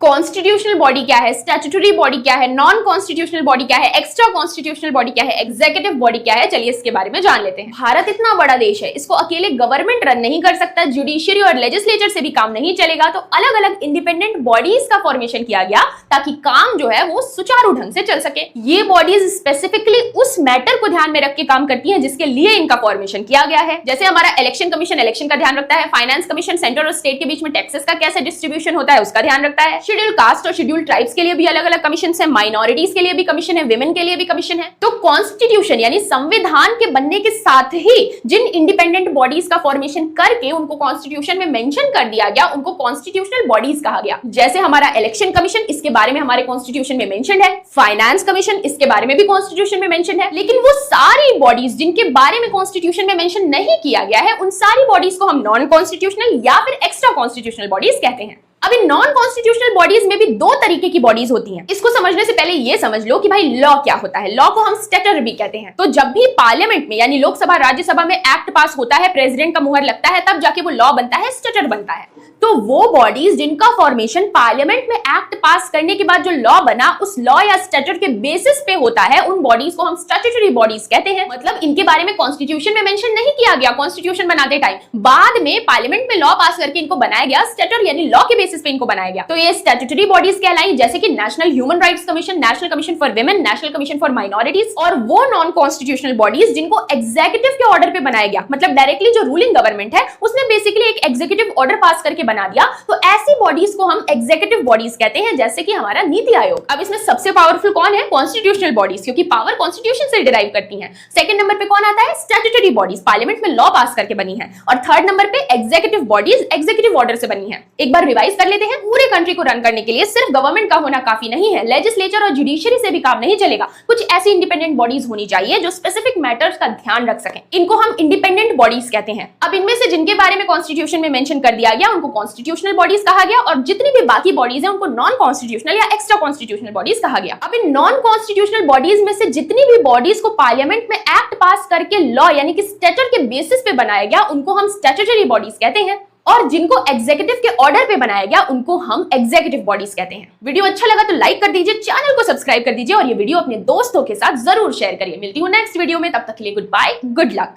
Constitutional body क्या है, statutory body क्या है, नॉन कॉन्स्टिट्यूशनल बॉडी क्या है, एक्स्ट्रा कॉन्स्टिट्यूशनल बॉडी क्या है, एग्जीक्यूटिव बॉडी क्या है, चलिए इसके बारे में जान लेते हैं। भारत इतना बड़ा देश है, इसको अकेले गवर्नमेंट रन नहीं कर सकता, जुडिशियरी और लेजिस्लेचर से भी काम नहीं चलेगा, तो अलग अलग इंडिपेंडेंट बॉडीज का फॉर्मेशन किया गया ताकि काम जो है वो सुचारू ढंग से चल सके। ये बॉडीज स्पेसिफिकली उस मैटर को ध्यान में रख के काम करती हैं जिसके लिए इनका फॉर्मेशन किया गया है। जैसे हमारा इलेक्शन कमीशन इलेक्शन का ध्यान रखता है, फाइनेंस कमीशन सेंटर और स्टेट के बीच में टैक्सेस का कैसे डिस्ट्रीब्यूशन होता है उसका ध्यान रखता है, शेड्यूल कास्ट और शेड्यूल ट्राइब्स के लिए भी अलग अलग कमीशन है, माइनॉरिटीज के लिए भी कमीशन है, विमेन के लिए भी कमीशन है। तो कॉन्स्टिट्यूशन यानी संविधान के बनने के साथ ही जिन इंडिपेंडेंट बॉडीज का फॉर्मेशन करके उनको कॉन्स्टिट्यूशन में मेंशन कर दिया गया उनको कॉन्स्टिट्यूशनल बॉडीज कहा गया। जैसे हमारा इलेक्शन कमीशन, इसके बारे में हमारे कॉन्स्टिट्यूशन में मेंशन है, फाइनेंस कमीशन, इसके बारे में भी कॉन्स्टिट्यूशन में मेंशन है। लेकिन वो सारी बॉडीज जिनके बारे में कॉन्स्टिट्यूशन में मेंशन नहीं किया गया है उन सारी बॉडीज को हम नॉन कॉन्स्टिट्यूशनल या फिर एक्स्ट्रा कॉन्स्टिट्यूशनल बॉडीज कहते हैं। अब इन नॉन कॉन्स्टिट्यूशनल बॉडीज में भी दो तरीके की बॉडीज होती हैं। इसको समझने से पहले ये समझ लो कि भाई लॉ क्या होता है। लॉ को हम स्टैट्यूटरी भी कहते हैं। तो जब भी पार्लियामेंट में यानी लोकसभा राज्यसभा में एक्ट पास होता है, प्रेसिडेंट का मुहर लगता है, तब जाके वो लॉ बनता है, स्टैट्यूटर बनता है। तो वो बॉडीज जिनका फॉर्मेशन पार्लियामेंट में एक्ट पास करने के बाद जो लॉ बना उस लॉ या स्टैट्यूट के बेसिस पे होता है, उन बॉडीज को हम स्टैट्यूटरी बॉडीज कहते हैं। मतलब इनके बारे में कॉन्स्टिट्यूशन में मेंशन नहीं किया गया कॉन्स्टिट्यूशन बनाते टाइम, बाद में पार्लियामेंट में लॉ पास करके इनको बनाया गया, स्टैट्यूट यानी लॉ के बेसिस पे इनको बनाया गया। तो ये स्टैट्यूटरी बॉडीज कहलाई, जैसे कि national human rights commission, national commission for women, national commission for minorities. और वो नॉन कॉन्स्टिट्यूशनल बॉडीज जिनको एग्जीक्यूटिव के ऑर्डर पे बनाया गया, मतलब डायरेक्टली जो रूलिंग गवर्नमेंट है उसने बेसिकली एक एग्जीक्यूटिव ऑर्डर पास करके बना दिया, तो ऐसी बॉडीज को हम एग्जीक्यूटिव बॉडीज कहते हैं, जैसे कि हमारा नीति आयोग। अब इसमें सबसे पावरफुल कौन है? कॉन्स्टिट्यूशनल बॉडीज, क्योंकि पावर कॉन्स्टिट्यूशन से डिराइव करती हैं। सेकंड नंबर पे कौन आता है? स्टैट्यूटरी बॉडीज, पार्लियामेंट में लॉ पास करके बनी है। और थर्ड नंबर पे एग्जीक्यूटिव बॉडीज, एग्जीक्यूटिव ऑर्डर से बनी है। एक बार रिवाइज कर लेते हैं। पूरे कंट्री को रन करने के लिए सिर्फ गवर्नमेंट का होना काफी नहीं है, लेजिस्लेचर और जुडिशियरी से भी काम नहीं चलेगा। कुछ ऐसी इंडिपेंडेंट बॉडीज होनी चाहिए जो स्पेसिफिक मैटर्स का ध्यान रख सकें। इनको हम इंडिपेंडेंट बॉडीज कहते हैं। अब इनमें से जिनके बारे में कॉन्स्टिट्यूशन में मेंशन कर दिया गया उनको कॉन्स्टिट्यूशनल बॉडीज कहा गया, और जितनी भी बाकी बॉडीज हैं उनको नॉन कॉन्स्टिट्यूशनल या एक्स्ट्रा कॉन्स्टिट्यूशनल बॉडीज कहा गया। अब इन नॉन कॉन्स्टिट्यूशनल बॉडीज में से जितनी भी बॉडीज को पार्लियामेंट में एक्ट पास करके लॉ यानी कि स्टैट्यूट के बेसिस पे बनाया गया उनको हम स्टैट्यूटरी बॉडीज कहते हैं, और जिनको एग्जीक्यूटिव के ऑर्डर पे बनाया गया उनको हम एग्जीक्यूटिव बॉडीज कहते हैं। वीडियो अच्छा लगा तो लाइक कर दीजिए, चैनल को सब्सक्राइब कर दीजिए और ये वीडियो अपने दोस्तों के साथ जरूर शेयर करिए। मिलती हूँ नेक्स्ट वीडियो में, तब तक के लिए गुड बाय, गुड लक।